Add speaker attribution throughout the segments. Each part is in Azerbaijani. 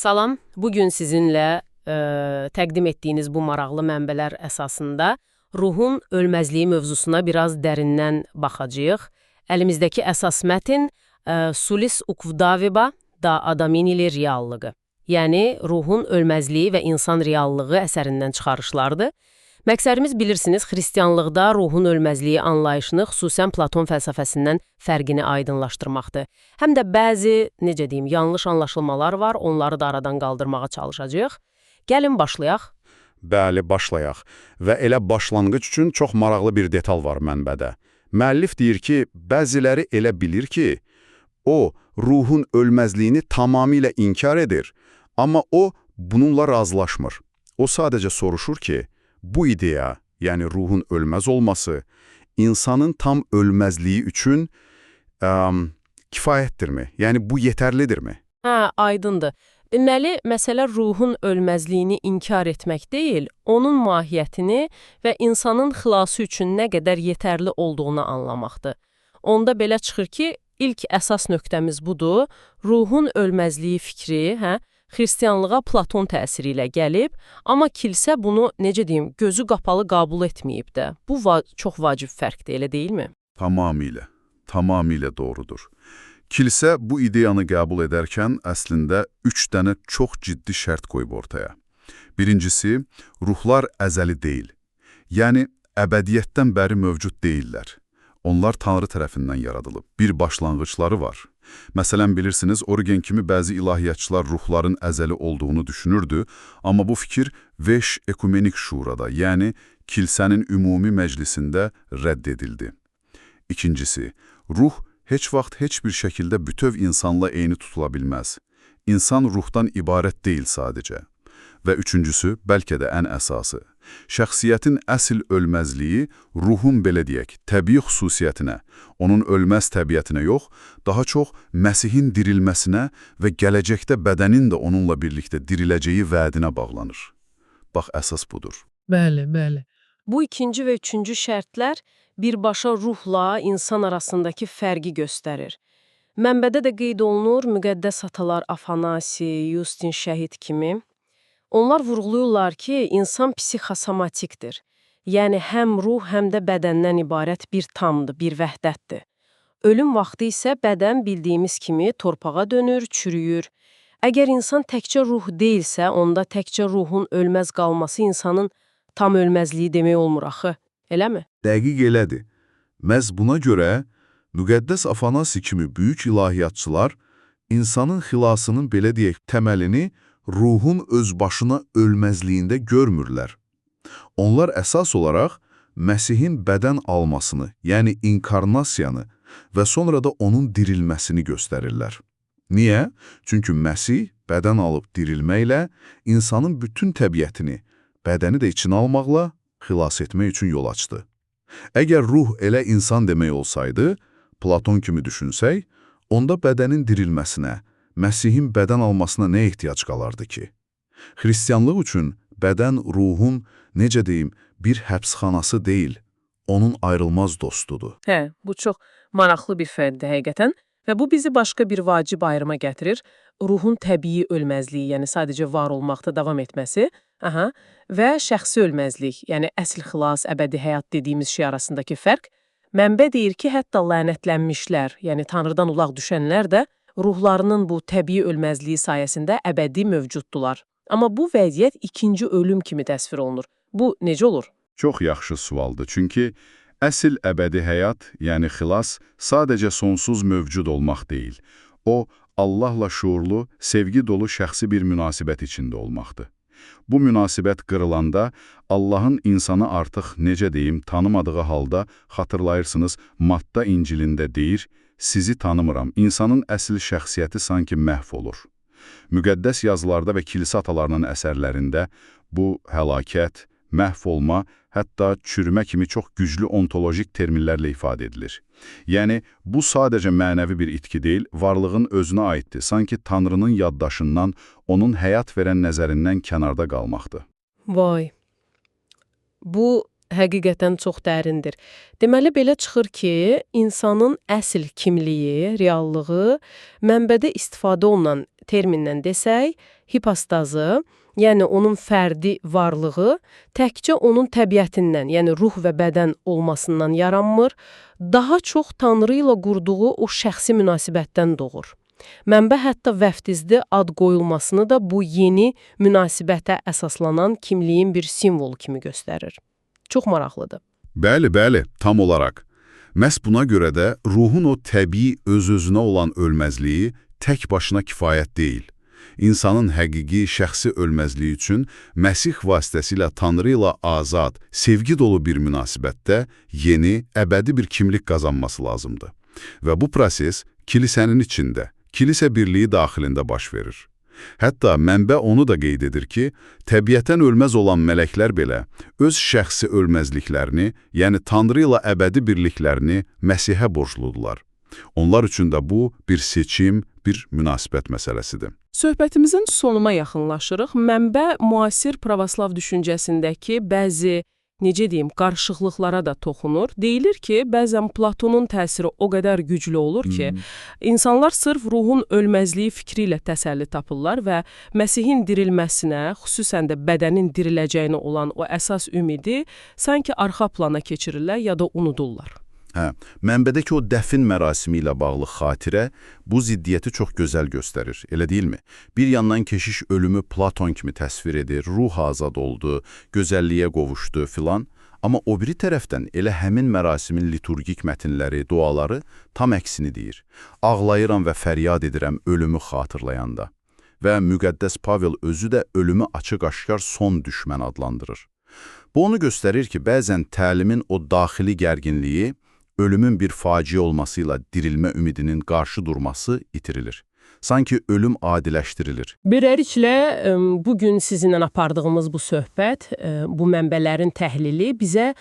Speaker 1: Salam, bugün sizinlə təqdim etdiyiniz bu maraqlı mənbələr əsasında ruhun ölməzliyi mövzusuna biraz dərindən baxacağıq. Əlimizdəki əsas mətn Sulis Ukvdaveba da Adamini reallığı, yəni ruhun ölməzliyi və insan reallığı əsərindən çıxarışlardır. Məqsədimiz bilirsiniz, xristianlıqda ruhun ölməzliyi anlayışını xüsusən Platon fəlsəfəsindən fərqini aydınlaşdırmaqdır. Həm də bəzi, necə deyim, yanlış anlaşılmalar var, onları da aradan qaldırmağa çalışacağıq. Gəlin başlayaq.
Speaker 2: Bəli, başlayaq. Və elə başlanğıc üçün çox maraqlı bir detal var mənbədə. Müəllif deyir ki, bəziləri elə bilir ki, o, ruhun ölməzliyini tamamilə inkar edir, amma o, bununla razılaşmır. O sadəcə soruşur ki, bu ideya, yəni ruhun ölməz olması, insanın tam ölməzliyi üçün kifayətdirmi? Yəni bu yetərlidirmi?
Speaker 1: Aydındır. Deməli, məsələ ruhun ölməzliyini inkar etmək deyil, onun mahiyyətini və insanın xilası üçün nə qədər yetərli olduğunu anlamaqdır. Onda belə çıxır ki, ilk əsas nöqtəmiz budur, ruhun ölməzliyi fikri, xristianlığa Platon təsiri ilə gəlib, amma kilsə bunu, necə deyim, gözü qapalı qəbul etməyib də. Bu çox vacib fərqdir, elə deyilmi?
Speaker 3: Tamamilə doğrudur. Kilsə bu ideyanı qəbul edərkən əslində 3 dənə çox ciddi şərt qoyub ortaya. Birincisi, ruhlar əzəli deyil. Yəni, əbədiyyətdən bəri mövcud deyillər. Onlar Tanrı tərəfindən yaradılıb. Bir başlanğıçları var. Məsələn, bilirsiniz, Origen kimi bəzi ilahiyyatçılar ruhların əzəli olduğunu düşünürdü, amma bu fikir Veş Ekumenik Şurada, yəni kilsənin ümumi məclisində rədd edildi. İkincisi, ruh heç vaxt heç bir şəkildə bütöv insanla eyni tutula bilməz. İnsan ruhdan ibarət deyil sadəcə. Və üçüncüsü, bəlkə də ən əsası, şəxsiyyətin əsl ölməzliyi ruhun, belə deyək, təbii xüsusiyyətinə, onun ölməz təbiətinə yox, daha çox Məsihin dirilməsinə və gələcəkdə bədənin də onunla birlikdə diriləcəyi vədinə bağlanır. Bax, əsas budur.
Speaker 1: Bəli. Bu ikinci və üçüncü şərtlər birbaşa ruhla insan arasındakı fərqi göstərir. Mənbədə də qeyd olunur, müqəddəs atalar Afanasi, Yustin Şəhid kimi. Onlar vurğuluyurlar ki, insan psixosomatikdir. Yəni, həm ruh, həm də bədəndən ibarət bir tamdır, bir vəhdətdir. Ölüm vaxtı isə bədən bildiyimiz kimi torpağa dönür, çürüyür. Əgər insan təkcə ruh deyilsə, onda təkcə ruhun ölməz qalması insanın tam ölməzliyi demək olmur axı, eləmi?
Speaker 3: Dəqiq elədir. Məhz buna görə müqəddəs Afanasi kimi böyük ilahiyyatçılar insanın xilasının, belə deyək, təməlini ruhun özbaşına ölməzliyində görmürlər. Onlar əsas olaraq Məsihin bədən almasını, yəni inkarnasiyanı və sonra da onun dirilməsini göstərirlər. Niyə? Çünki Məsih bədən alıb dirilməklə insanın bütün təbiətini, bədəni də içine almaqla xilas etmək üçün yol açdı. Əgər ruh elə insan demək olsaydı, Platon kimi düşünsək, onda bədənin dirilməsinə, Məsihin bədən almasına nə ehtiyac qalardı ki? Xristianlıq üçün bədən ruhun, necə deyim, bir həbsxanası deyil, onun ayrılmaz dostudur.
Speaker 1: Bu çox maraqlı bir fərqdir həqiqətən və bu bizi başqa bir vacib ayrıma gətirir. Ruhun təbii ölməzliyi, yəni sadəcə var olmaqda davam etməsi və şəxsi ölməzlik, yəni əsl xilas, əbədi həyat dediyimiz şey arasındakı fərq. Mənbə deyir ki, hətta lənətlənmişlər, yəni Tanrıdan ulaq düşənlər də ruhlarının bu təbii ölməzliyi sayəsində əbədi mövcuddular. Amma bu vəziyyət ikinci ölüm kimi təsvir olunur. Bu necə olur?
Speaker 3: Çox yaxşı sualdır, çünki əsl əbədi həyat, yəni xilas, sadəcə sonsuz mövcud olmaq deyil. O, Allahla şuurlu, sevgi dolu şəxsi bir münasibət içində olmaqdır. Bu münasibət qırılanda Allahın insanı artıq, necə deyim, tanımadığı halda, xatırlayırsınız, Matta İncilində deyir, sizi tanımıram, insanın əsl şəxsiyyəti sanki məhv olur. Müqəddəs yazılarda və kilsə atalarının əsərlərində bu həlakət, məhv olma, hətta çürümə kimi çox güclü ontolojik terminlərlə ifadə edilir. Yəni, bu sadəcə mənəvi bir itki deyil, varlığın özünə aiddir, sanki Tanrının yaddaşından, onun həyat verən nəzərindən kənarda qalmaqdır.
Speaker 1: Vay! Bu həqiqətən çox dərindir. Deməli, belə çıxır ki, insanın əsl kimliyi, reallığı mənbədə istifadə olunan termindən desək, hipostazı, yəni onun fərdi varlığı təkcə onun təbiətindən, yəni ruh və bədən olmasından yaranmır, daha çox Tanrı ilə qurduğu o şəxsi münasibətdən doğur. Mənbə hətta vəftizdə ad qoyulmasını da bu yeni münasibətə əsaslanan kimliyin bir simvolu kimi göstərir. Çox maraqlıdır.
Speaker 3: Bəli, tam olaraq. Məhz buna görə də ruhun o təbii öz-özünə olan ölməzliyi tək başına kifayət deyil. İnsanın həqiqi, şəxsi ölməzliyi üçün Məsih vasitəsilə Tanrı ilə azad, sevgi dolu bir münasibətdə yeni, əbədi bir kimlik qazanması lazımdır. Və bu proses kilsənin içində, kilisə birliyi daxilində baş verir. Hətta mənbə onu da qeyd edir ki, təbiətən ölməz olan mələklər belə öz şəxsi ölməzliklərini, yəni Tanrı ilə əbədi birliklərini Məsihə borcludular. Onlar üçün də bu bir seçim, bir münasibət məsələsidir.
Speaker 4: Söhbətimizin sonuna yaxınlaşırıq. Mənbə müasir pravoslav düşüncəsindəki bəzi, necə deyim, qarışıqlıqlara da toxunur. Deyilir ki, bəzən Platonun təsiri o qədər güclü olur ki, insanlar sırf ruhun ölməzliyi fikri ilə təsəlli tapırlar və Məsihin dirilməsinə, xüsusən də bədənin diriləcəyinə olan o əsas ümidi sanki arxa plana keçirirlər ya da unudurlar.
Speaker 3: Mənbədəki o dəfn mərasimi ilə bağlı xatirə bu ziddiyyəti çox gözəl göstərir, elə deyilmi? Bir yandan keşiş ölümü Platon kimi təsvir edir, ruh azad oldu, gözəlliyə qovuşdu filan. Amma o biri tərəfdən elə həmin mərasimin liturgik mətinləri, duaları tam əksini deyir. Ağlayıram və fəryad edirəm ölümü xatırlayanda. Və müqəddəs Pavel özü də ölümü açıq-aşkar son düşmən adlandırır. Bu onu göstərir ki, bəzən təlimin o daxili gərginliyi ölümün bir faciə olmasıyla dirilmə ümidinin qarşı durması itirilir. Sanki ölüm adiləşdirilir.
Speaker 1: Beləliklə, bugün sizinlə apardığımız bu söhbət, bu mənbələrin təhlili bizə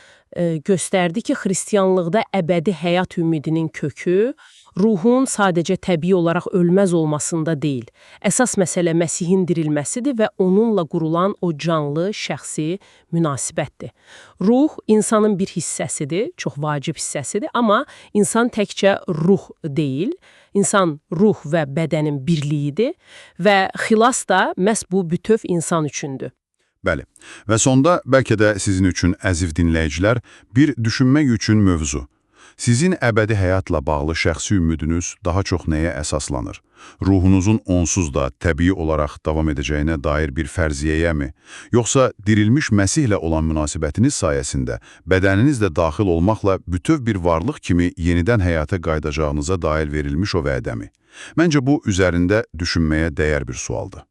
Speaker 1: göstərdi ki, xristianlıqda əbədi həyat ümidinin kökü, ruhun sadəcə təbii olaraq ölməz olmasında deyil. Əsas məsələ Məsihin dirilməsidir və onunla qurulan o canlı, şəxsi münasibətdir. Ruh insanın bir hissəsidir, çox vacib hissəsidir, amma insan təkcə ruh deyil, insan ruh və bədənin birliyidir və xilas da məhz bu bütöv insan üçündür.
Speaker 2: Bəli. Və sonda bəlkə də sizin üçün əziz dinləyicilər bir düşünmək üçün mövzu. Sizin əbədi həyatla bağlı şəxsi ümidiniz daha çox nəyə əsaslanır? Ruhunuzun onsuz da təbii olaraq davam edəcəyinə dair bir fərziyyəyəmi? Yoxsa dirilmiş Məsihlə olan münasibətiniz sayəsində bədəniniz də daxil olmaqla bütöv bir varlıq kimi yenidən həyata qayıdacağınıza dair verilmiş o vədəmi? Məncə bu üzərində düşünməyə dəyər bir sualdır.